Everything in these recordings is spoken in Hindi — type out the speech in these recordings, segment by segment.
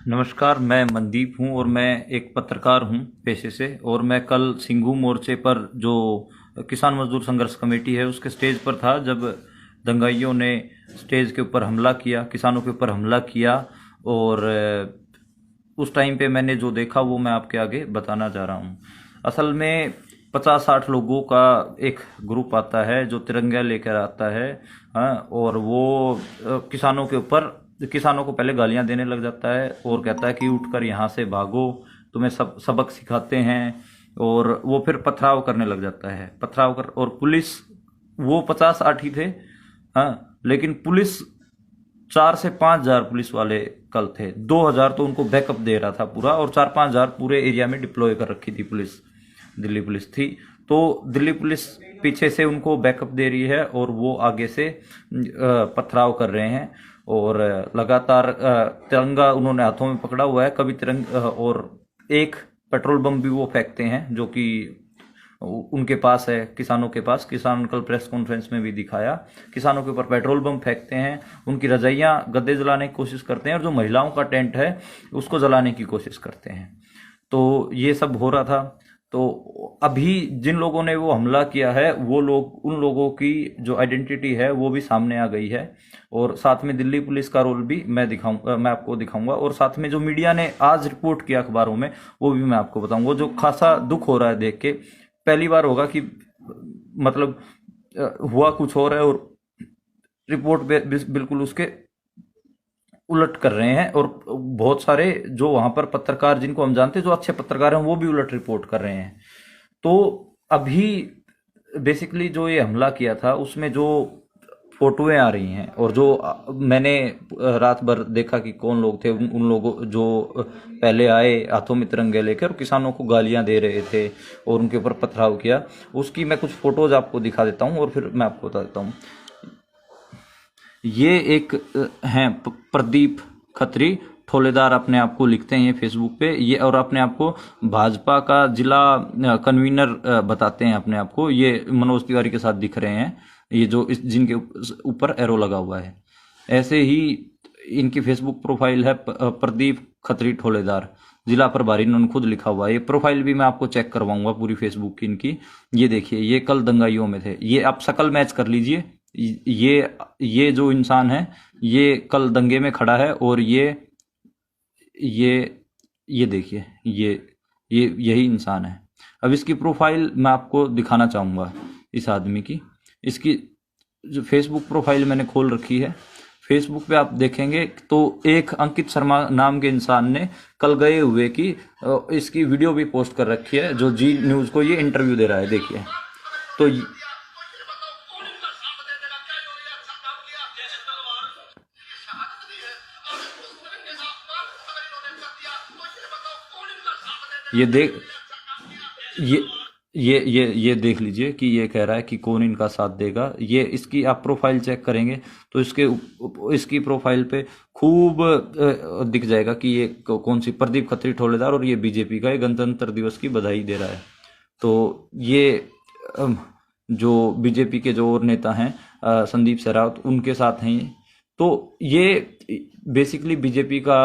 नमस्कार, मैं मनदीप हूँ और मैं एक पत्रकार हूँ पेशे से। और मैं कल सिंघू मोर्चे पर जो किसान मजदूर संघर्ष कमेटी है उसके स्टेज पर था जब दंगाइयों ने स्टेज के ऊपर हमला किया, किसानों के ऊपर हमला किया। और उस टाइम पे मैंने जो देखा वो मैं आपके आगे बताना चाह रहा हूँ। असल में 50-60 लोगों का एक ग्रुप आता है जो तिरंगा लेकर आता है। हाँ, और वो किसानों को पहले गालियां देने लग जाता है और कहता है कि उठकर यहाँ से भागो, तुम्हें सबक सिखाते हैं। और वो फिर पथराव करने लग जाता है, पथराव कर। और पुलिस, वो 50-60 ही थे। हाँ, लेकिन पुलिस 4 से 5 हजार पुलिस वाले कल थे। 2 हजार तो उनको बैकअप दे रहा था पूरा, और 4-5 हजार पूरे एरिया में डिप्लॉय कर रखी थी पुलिस। दिल्ली पुलिस थी। तो दिल्ली पुलिस पीछे से उनको बैकअप दे रही है और वो आगे से पथराव कर रहे हैं। और लगातार तिरंगा उन्होंने हाथों में पकड़ा हुआ है। कभी तिरंगा, और एक पेट्रोल बम भी वो फेंकते हैं जो कि उनके पास है, किसानों के पास। किसान कल प्रेस कॉन्फ्रेंस में भी दिखाया, किसानों के ऊपर पेट्रोल बम फेंकते हैं, उनकी रजाइयां गद्दे जलाने की कोशिश करते हैं, और जो महिलाओं का टेंट है उसको जलाने की कोशिश करते हैं। तो ये सब हो रहा था। तो अभी जिन लोगों ने वो हमला किया है वो लोग, उन लोगों की जो आइडेंटिटी है वो भी सामने आ गई है। और साथ में दिल्ली पुलिस का रोल भी मैं आपको दिखाऊंगा। और साथ में जो मीडिया ने आज रिपोर्ट किया अखबारों में वो भी मैं आपको बताऊंगा। जो खासा दुख हो रहा है देख के, पहली बार होगा कि मतलब हुआ कुछ और है और रिपोर्ट बिल्कुल उसके उलट कर रहे हैं। और बहुत सारे जो वहां पर पत्रकार, जिनको हम जानते हैं, जो अच्छे पत्रकार हैं, वो भी उलट रिपोर्ट कर रहे हैं। तो अभी बेसिकली जो ये हमला किया था उसमें जो फोटोएं आ रही हैं, और जो मैंने रात भर देखा कि कौन लोग थे, उन लोगों जो पहले आए हाथों में तिरंगे लेकर और किसानों को गालियां दे रहे थे और उनके ऊपर पथराव किया, उसकी मैं कुछ फोटोज आपको दिखा देता हूं और फिर मैं आपको बता देता हूं। ये एक हैं प्रदीप खत्री ठोलेदार, अपने आप को लिखते हैं ये फेसबुक पे ये, और अपने आप को भाजपा का जिला कन्वीनर बताते हैं अपने आप को। ये मनोज तिवारी के साथ दिख रहे हैं, ये जो इस जिनके ऊपर एरो लगा हुआ है। ऐसे ही इनकी फेसबुक प्रोफाइल है प्रदीप खत्री ठोलेदार, जिला प्रभारी, इन्होंने खुद लिखा हुआ है। ये प्रोफाइल भी मैं आपको चेक करवाऊंगा पूरी फेसबुक की इनकी। ये देखिए, ये कल दंगाइयों में थे। ये आप शक्ल मैच कर लीजिए। ये जो इंसान है ये कल दंगे में खड़ा है, और ये ये देखिए, ये यही इंसान है। अब इसकी प्रोफाइल मैं आपको दिखाना चाहूंगा इस आदमी की। इसकी जो फेसबुक प्रोफाइल मैंने खोल रखी है, फेसबुक पे आप देखेंगे तो एक अंकित शर्मा नाम के इंसान ने कल गए हुए की इसकी वीडियो भी पोस्ट कर रखी है, जो जी न्यूज को ये इंटरव्यू दे रहा है। देखिए तो ये देख ये ये देख लीजिए कि ये कह रहा है कि कौन इनका साथ देगा। ये इसकी आप प्रोफाइल चेक करेंगे तो इसकी प्रोफाइल पे खूब दिख जाएगा कि ये कौन सी, प्रदीप खत्री ठोलेदार, और ये बीजेपी का, ये गणतंत्र दिवस की बधाई दे रहा है। तो ये जो बीजेपी के जो और नेता हैं संदीप सहरावत, उनके साथ हैं ये। तो ये बेसिकली बीजेपी का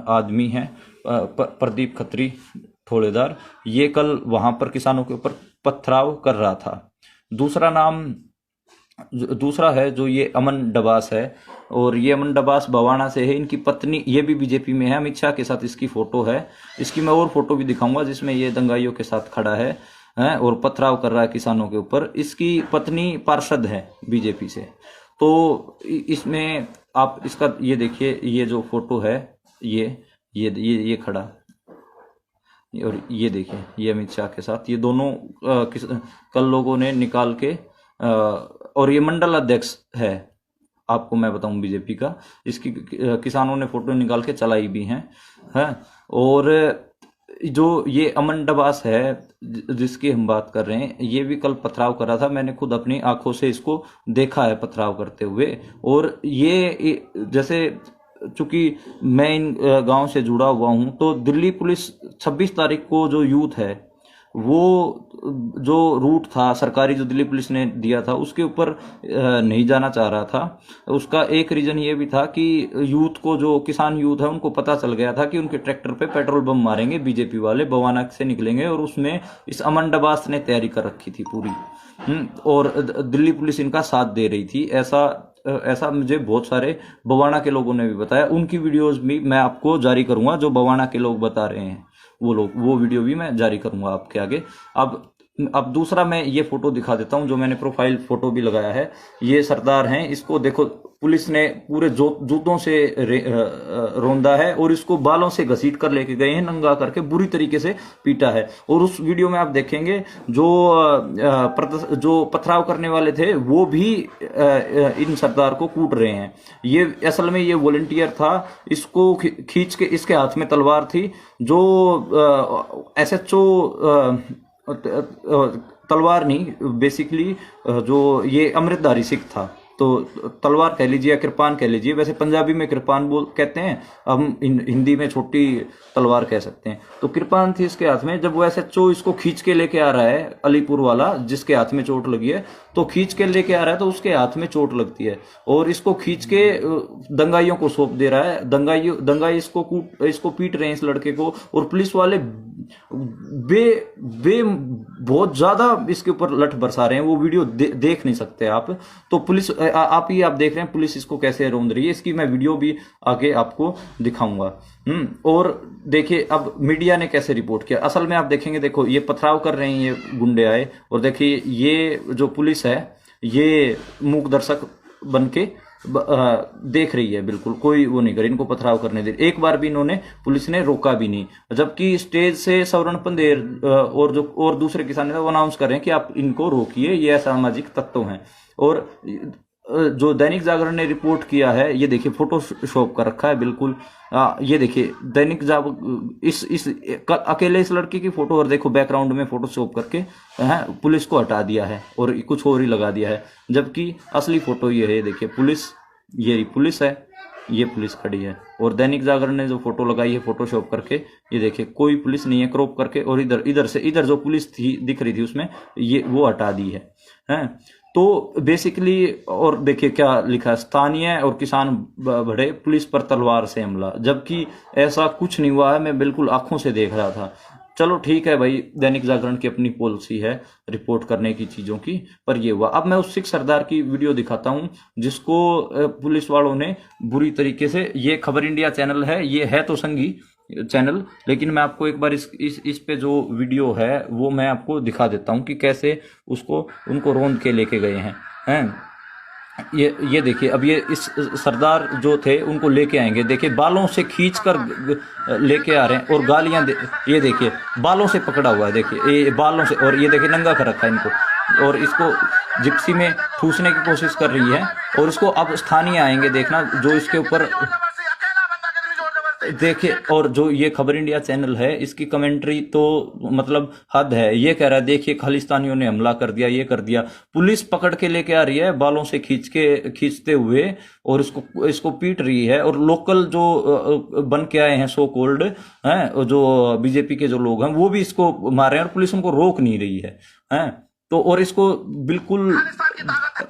आदमी है प्रदीप खत्री ठोलेदार। ये कल वहां पर किसानों के ऊपर पथराव कर रहा था। दूसरा है जो ये अमन डबास है, और ये अमन डबास बवाना से है। इनकी पत्नी ये भी बीजेपी में है, अमित शाह के साथ इसकी फोटो है। इसकी मैं और फोटो भी दिखाऊंगा जिसमें ये दंगाइयों के साथ खड़ा है और पथराव कर रहा है किसानों के ऊपर। इसकी पत्नी पार्षद है बीजेपी से। तो इसमें आप इसका ये देखिए, ये जो फोटो है, ये खड़ा, और ये देखिए ये अमित शाह के साथ, ये दोनों कल लोगों ने निकाल के और ये मंडल अध्यक्ष है, आपको मैं बताऊं बीजेपी का। इसकी किसानों ने फोटो निकाल के चलाई भी हैं। और जो ये अमन डबास है जिसकी हम बात कर रहे हैं, ये भी कल पथराव कर रहा था। मैंने खुद अपनी आंखों से इसको देखा है पथराव करते हुए। और ये जैसे, चूंकि मैं इन गांव से जुड़ा हुआ हूं, तो दिल्ली पुलिस 26 तारीख को जो यूथ है वो जो रूट था सरकारी जो दिल्ली पुलिस ने दिया था उसके ऊपर नहीं जाना चाह रहा था। उसका एक रीजन ये भी था कि यूथ को, जो किसान यूथ है, उनको पता चल गया था कि उनके ट्रैक्टर पे पेट्रोल बम मारेंगे बीजेपी वाले, बवाना से निकलेंगे, और उसमें इस अमन डबास ने तैयारी कर रखी थी पूरी। और दिल्ली पुलिस इनका साथ दे रही थी। ऐसा मुझे बहुत सारे बवाना के लोगों ने भी बताया। उनकी वीडियोस भी मैं आपको जारी करूंगा, जो बवाना के लोग बता रहे हैं वो वीडियो भी मैं जारी करूंगा आपके आगे। अब दूसरा मैं ये फोटो दिखा देता हूं, जो मैंने प्रोफाइल फोटो भी लगाया है। ये सरदार हैं, इसको देखो पुलिस ने पूरे जूतों से रौंदा है और इसको बालों से घसीट कर लेके गए हैं, नंगा करके बुरी तरीके से पीटा है। और उस वीडियो में आप देखेंगे जो पथराव करने वाले थे वो भी इन सरदार को कूट रहे हैं। ये असल में ये वॉलंटियर था, इसको खींच के, इसके हाथ में तलवार थी। जो SHO तलवार नहीं, बेसिकली जो ये अमृतधारी सिख था, तो तलवार कह लीजिए या कृपान कह लीजिए, वैसे पंजाबी में कृपान कहते हैं, हम हिंदी में छोटी तलवार कह सकते हैं। तो कृपान थी इसके हाथ में। जब वो SHO इसको खींच के लेके आ रहा है, अलीपुर वाला जिसके हाथ में चोट लगी है, तो खींच के लेके आ रहा है तो उसके हाथ में चोट लगती है और इसको खींच के दंगाइयों को सौंप दे रहा है। दंगाई इसको पीट रहे हैं इस लड़के को, और पुलिस वाले बहुत ज्यादा इसके ऊपर लठ बरसा रहे हैं। वो वीडियो देख नहीं सकते आप, तो पुलिस आप देख रहे हैं पुलिस इसको कैसे रौंद रही है। इसकी मैं वीडियो भी आगे आपको दिखाऊंगा। और देखिए अब मीडिया ने कैसे रिपोर्ट किया। असल में आप देखेंगे, देखो ये पथराव कर रहे हैं, ये गुंडे आए, और देखिए ये जो पुलिस है ये मूक दर्शक बन के देख रही है, बिल्कुल कोई वो नहीं करे, इनको पथराव करने दे। एक बार भी इन्होंने, पुलिस ने रोका भी नहीं, जबकि स्टेज से सवर्ण पंदेर और दूसरे किसान वो अनाउंस कर रहे हैं कि आप इनको रोकिए, ये असामाजिक तत्व हैं। और जो दैनिक जागरण ने रिपोर्ट किया है, ये देखिए फोटोशॉप कर रखा है बिल्कुल। ये देखिए दैनिक इस अकेले इस लड़के की फोटो, और देखो बैकग्राउंड में फोटोशॉप करके पुलिस को हटा दिया है और कुछ और ही लगा दिया है, जबकि असली फोटो ये है। देखिए पुलिस, ये पुलिस है, ये पुलिस खड़ी है, और दैनिक जागरण ने जो फोटो लगाई है फोटोशॉप करके, ये देखिए कोई पुलिस नहीं है, क्रॉप करके, और इधर जो पुलिस थी दिख रही थी उसमें, ये वो हटा दी है। तो बेसिकली, और देखिए क्या लिखा है, स्थानीय और किसान बढ़े, पुलिस पर तलवार से हमला, जबकि ऐसा कुछ नहीं हुआ है। मैं बिल्कुल आंखों से देख रहा था। चलो ठीक है भाई, दैनिक जागरण की अपनी पॉलिसी है रिपोर्ट करने की चीजों की, पर ये हुआ। अब मैं उस सिख सरदार की वीडियो दिखाता हूं जिसको पुलिस वालों ने बुरी तरीके से, ये खबर इंडिया चैनल है, ये है तो संघी चैनल, लेकिन मैं आपको एक बार इस पे जो वीडियो है वो मैं आपको दिखा देता हूं कि कैसे उनको रौंद के लेके गए हैं। ये देखिए, अब ये इस सरदार जो थे उनको लेके आएंगे, देखिए बालों से खींच कर लेके आ रहे हैं, और गालियां ये देखिए बालों से पकड़ा हुआ है, देखिए ये बालों से, और ये देखिए नंगा कर रखा है इनको, और इसको जिप्सी में ठूसने की कोशिश कर रही है। और इसको अब स्थानीय आएंगे, देखना जो इसके ऊपर देखिए। और जो ये खबर इंडिया चैनल है, इसकी कमेंट्री तो मतलब हद है। ये कह रहा है देखिए खालिस्तानियों ने हमला कर दिया, ये कर दिया, पुलिस पकड़ के लेके आ रही है बालों से खींचते हुए, और इसको पीट रही है। और लोकल जो बन के आए हैं सो कोल्ड हैं, जो बीजेपी के जो लोग हैं, वो भी इसको मार रहे हैं, और पुलिस उनको रोक नहीं रही है। तो और इसको बिल्कुल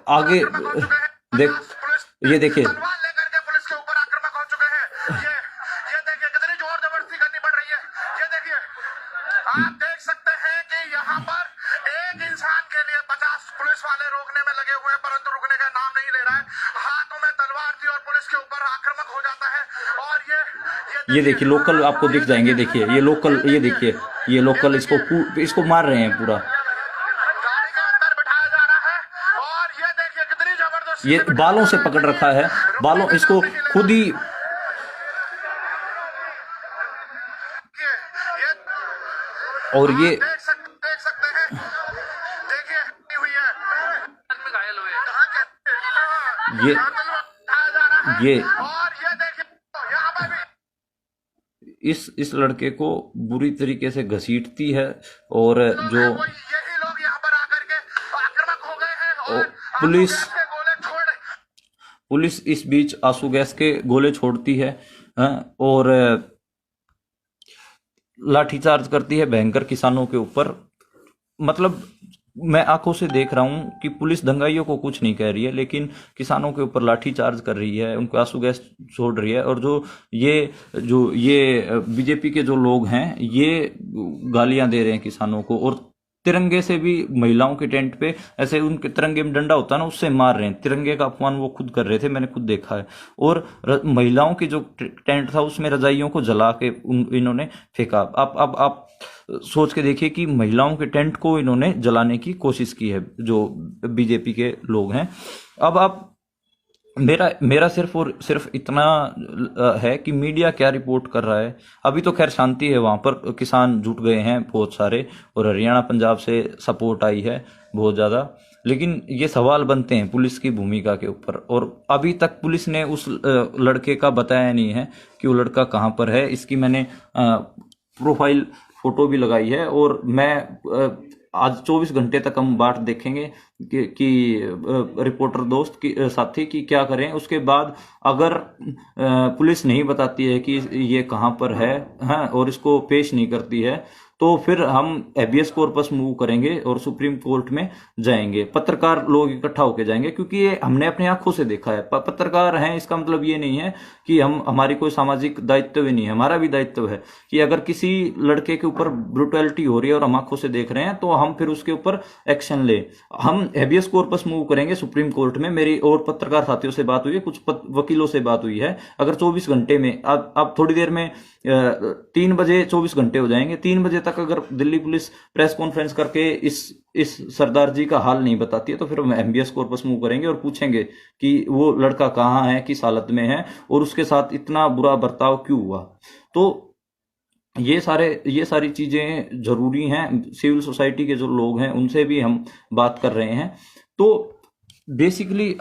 आगे ये देखिए, आप देख सकते हैं कि यहाँ पर एक इंसान के लिए 50 पुलिस वाले रोकने में लगे हुए हैं, परंतु रुकने का नाम नहीं ले रहा है। हाथों में तलवार थी और पुलिस के ऊपर आक्रामक हो जाता है। और ये देखिए लोकल आपको दिख जाएंगे, देखिए ये लोकल, ये देखिए ये लोकल इसको मार रहे हैं पूरा। गाड़ी के अंदर बिठाया जा रहा है, और ये देखिए कितनी जबरदस्त, ये बालों से पकड़ रखा है, बालों, इसको खुद ही। और ये देख सकते हैं, देखिए हुई है, घायल हुए, ये और ये देखिए यहाँ पर भी इस लड़के को बुरी तरीके से घसीटती है, और जो यही लोग यहाँ पर आकर के आक्रामक हो गए हैं, और पुलिस इस बीच आंसू गैस के गोले छोड़ती है, और लाठीचार्ज करती है भयंकर किसानों के ऊपर। मतलब मैं आंखों से देख रहा हूं कि पुलिस दंगाइयों को कुछ नहीं कह रही है, लेकिन किसानों के ऊपर लाठी चार्ज कर रही है, उनको आंसू गैस छोड़ रही है। और जो ये बीजेपी के जो लोग हैं ये गालियां दे रहे हैं किसानों को, और तिरंगे से भी महिलाओं के टेंट पे ऐसे उनके तिरंगे में डंडा होता है ना, उससे मार रहे हैं। तिरंगे का अपमान वो खुद कर रहे थे, मैंने खुद देखा है। और महिलाओं की जो टेंट था उसमें रजाइयों को जला के इन्होंने फेंका। आप सोच के देखिए कि महिलाओं के टेंट को इन्होंने जलाने की कोशिश की है जो बीजेपी के लोग हैं। अब आप मेरा मेरा सिर्फ और सिर्फ इतना है कि मीडिया क्या रिपोर्ट कर रहा है। अभी तो खैर शांति है, वहां पर किसान जुट गए हैं बहुत सारे, और हरियाणा पंजाब से सपोर्ट आई है बहुत ज्यादा। लेकिन ये सवाल बनते हैं पुलिस की भूमिका के ऊपर, और अभी तक पुलिस ने उस लड़के का बताया नहीं है कि वो लड़का कहाँ पर है। इसकी मैंने प्रोफाइल फोटो भी लगाई है, और मैं आज 24 घंटे तक हम बाट देखेंगे कि रिपोर्टर दोस्त की साथी की क्या करें। उसके बाद अगर पुलिस नहीं बताती है कि ये कहाँ पर है, हाँ, और इसको पेश नहीं करती है, तो फिर हम हैबियस कॉर्पस मूव करेंगे और सुप्रीम कोर्ट में जाएंगे। पत्रकार लोग इकट्ठा होकर जाएंगे, क्योंकि ये हमने अपनी आंखों से देखा है। पत्रकार हैं, इसका मतलब ये नहीं है कि हमारी कोई सामाजिक दायित्व नहीं है। हमारा भी दायित्व है कि अगर किसी लड़के के ऊपर ब्रुटैलिटी हो रही है और हम आंखों से देख रहे हैं, तो हम फिर उसके ऊपर एक्शन ले। हम हैबियस कॉर्पस मूव करेंगे सुप्रीम कोर्ट में। मेरी और पत्रकार साथियों से बात हुई है, कुछ वकीलों से बात हुई है। अगर 24 घंटे में, अब थोड़ी देर में 3 बजे 24 घंटे हो जाएंगे, 3 बजे तक अगर दिल्ली पुलिस प्रेस कॉन्फ्रेंस करके इस सरदार जी का हाल नहीं बताती है, तो फिर हम हैबियस कॉर्पस मूव करेंगे और पूछेंगे कि वो लड़का कहाँ है, किस हालत में है, और उसके साथ इतना बुरा बर्ताव क्यों हुआ। तो ये सारी चीजें जरूरी हैं। सिविल सोसाइटी के जो लोग हैं उनसे भी हम बात कर रहे हैं। तो बेसिकली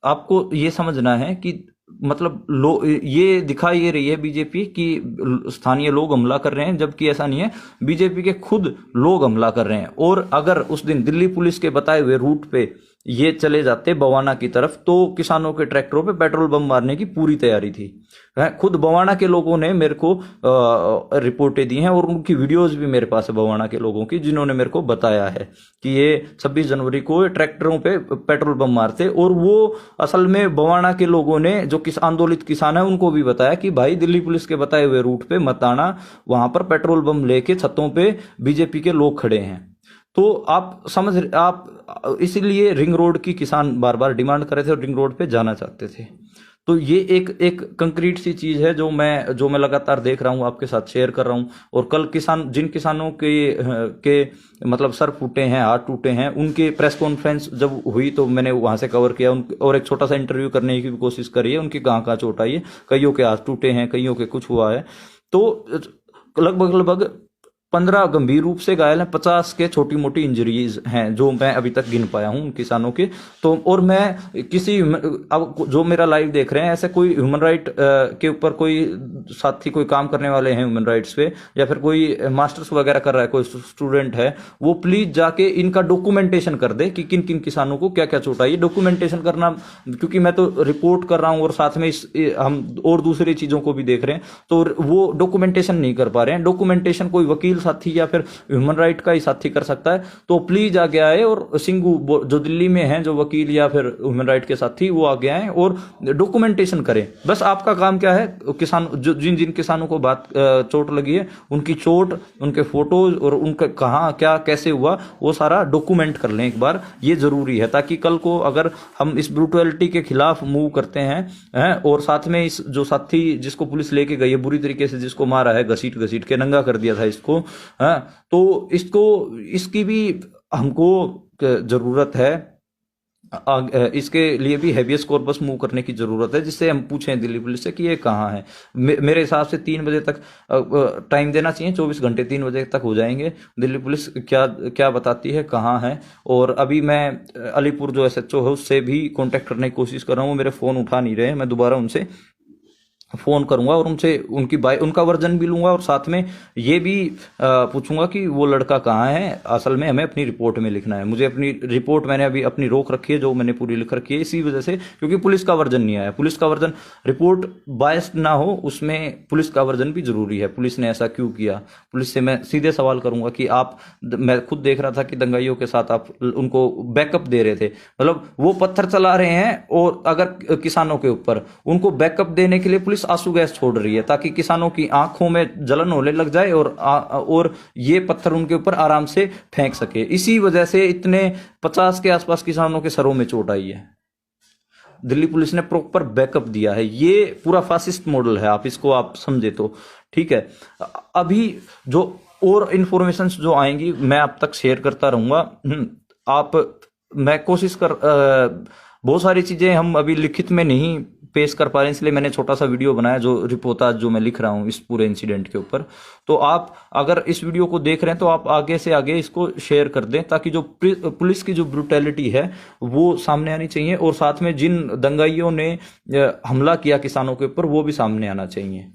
आपको ये समझना है कि मतलब ये दिखा ये रही है बीजेपी कि स्थानीय लोग हमला कर रहे हैं, जबकि ऐसा नहीं है। बीजेपी के खुद लोग हमला कर रहे हैं। और अगर उस दिन दिल्ली पुलिस के बताए हुए रूट पे ये चले जाते बवाना की तरफ, तो किसानों के ट्रैक्टरों पे पेट्रोल बम मारने की पूरी तैयारी थी। खुद बवाना के लोगों ने मेरे को रिपोर्टें दी हैं, और उनकी वीडियोस भी मेरे पास है बवाना के लोगों की, जिन्होंने मेरे को बताया है कि ये 26 जनवरी को ट्रैक्टरों पे पेट्रोल बम मारते। और वो असल में बवाना के लोगों ने, जो आंदोलित किसान है, उनको भी बताया कि भाई दिल्ली पुलिस के बताए हुए रूट पे मत आना, वहां पर पेट्रोल बम लेके छतों पे बीजेपी के लोग खड़े हैं। तो आप इसीलिए रिंग रोड की किसान बार बार डिमांड कर रहे थे और रिंग रोड पे जाना चाहते थे। तो ये एक कंक्रीट सी चीज है जो मैं लगातार देख रहा हूँ, आपके साथ शेयर कर रहा हूँ। और कल जिन किसानों के मतलब सर फूटे हैं, हाथ टूटे हैं, उनकी प्रेस कॉन्फ्रेंस जब हुई तो मैंने वहां से कवर किया और एक छोटा सा इंटरव्यू करने की भी कोशिश करी है। उनकी कहाँ चोट आई है, कईयों के हाथ टूटे हैं, कईयों के कुछ हुआ है। तो लगभग 15 गंभीर रूप से घायल हैं, 50 के छोटी मोटी इंजरीज हैं जो मैं अभी तक गिन पाया हूं किसानों के। तो और मैं अब जो मेरा लाइव देख रहे हैं, ऐसे कोई ह्यूमन राइट के ऊपर कोई साथी, कोई काम करने वाले हैं ह्यूमन राइट्स पे, या फिर कोई मास्टर्स वगैरह कर रहा है, कोई स्टूडेंट है, वो प्लीज जाके इनका डॉक्यूमेंटेशन कर दे कि किन किन किसानों को क्या क्या चोट आई। डॉक्यूमेंटेशन करना, क्योंकि मैं तो रिपोर्ट कर रहा हूं और साथ में हम और दूसरी चीजों को भी देख रहे हैं, तो वो डॉक्यूमेंटेशन नहीं कर पा रहे हैं। डॉक्यूमेंटेशन कोई वकील साथी या फिर ह्यूमन राइट का ही साथी कर सकता है। तो प्लीज आगे आए, और सिंघू जो दिल्ली में है, जो वकील या फिर ह्यूमन राइट के साथी, वो आगे आए और डॉक्यूमेंटेशन करें। बस आपका काम क्या है, किसान जिन किसानों को चोट लगी है, उनकी चोट, उनके फोटोज और उनका कहाँ क्या कैसे हुआ, वो सारा डॉक्यूमेंट कर लें एक बार। ये जरूरी है, ताकि कल को अगर हम इस ब्रूटलिटी के खिलाफ मूव करते हैं और साथ में इस जो साथी जिसको पुलिस लेके गई है, बुरी तरीके से जिसको मारा है, घसीट के नंगा कर दिया था इसको, तो इसकी भी हमको जरूरत है। इसके लिए भी हैबियस कॉर्पस मूव करने की जरूरत है, जिससे हम पूछें दिल्ली पुलिस से कि ये कहाँ है। मेरे हिसाब से 3 बजे तक टाइम देना चाहिए, 24 घंटे 3 बजे तक हो जाएंगे। दिल्ली पुलिस क्या बताती है, कहाँ है। और अभी मैं अलीपुर जो SHO है उससे भी कांटेक्ट करने की कोशिश कर रहा हूँ, मेरे फोन उठा नहीं रहे, मैं दोबारा उनसे फोन करूंगा और उनसे उनका वर्जन भी लूंगा और साथ में ये भी पूछूंगा कि वो लड़का कहाँ है। असल में हमें अपनी रिपोर्ट में लिखना है, मुझे अपनी रिपोर्ट मैंने अभी अपनी रोक रखी है जो मैंने पूरी लिख रखी है इसी वजह से, क्योंकि पुलिस का वर्जन नहीं आया। पुलिस का वर्जन, रिपोर्ट बायस्ड ना हो, उसमें पुलिस का वर्जन भी जरूरी है। पुलिस ने ऐसा क्यों किया, पुलिस से मैं सीधे सवाल करूंगा कि मैं खुद देख रहा था कि दंगाइयों के साथ आप उनको बैकअप दे रहे थे, मतलब वो पत्थर चला रहे हैं और अगर किसानों के ऊपर उनको बैकअप देने के लिए पुलिस आंसू गैस छोड़ रही है ताकि किसानों की आंखों में जलन होने लग जाए और ये पत्थर उनके ऊपर आराम से फेंक सके। इसी वजह से इतने 50 के आसपास किसानों के सरों में चोट आई है। दिल्ली पुलिस ने प्रॉपर बैकअप दिया है। ये पूरा फासिस्ट मॉडल है, आप इसको आप समझे तो ठीक है। अभी जो और इंफॉर्मेशन जो आएंगी मैं आप तक शेयर करता रहूंगा। मैं कोशिश बहुत सारी चीजें हम अभी लिखित में नहीं पेश कर पा रहे हैं, इसलिए मैंने छोटा सा वीडियो बनाया जो रिपोर्टाज जो मैं लिख रहा हूं इस पूरे इंसिडेंट के ऊपर। तो आप अगर इस वीडियो को देख रहे हैं तो आप आगे से आगे इसको शेयर कर दें ताकि जो पुलिस की जो ब्रूटैलिटी है वो सामने आनी चाहिए और साथ में जिन दंगाइयों ने हमला किया किसानों के ऊपर वो भी सामने आना चाहिए।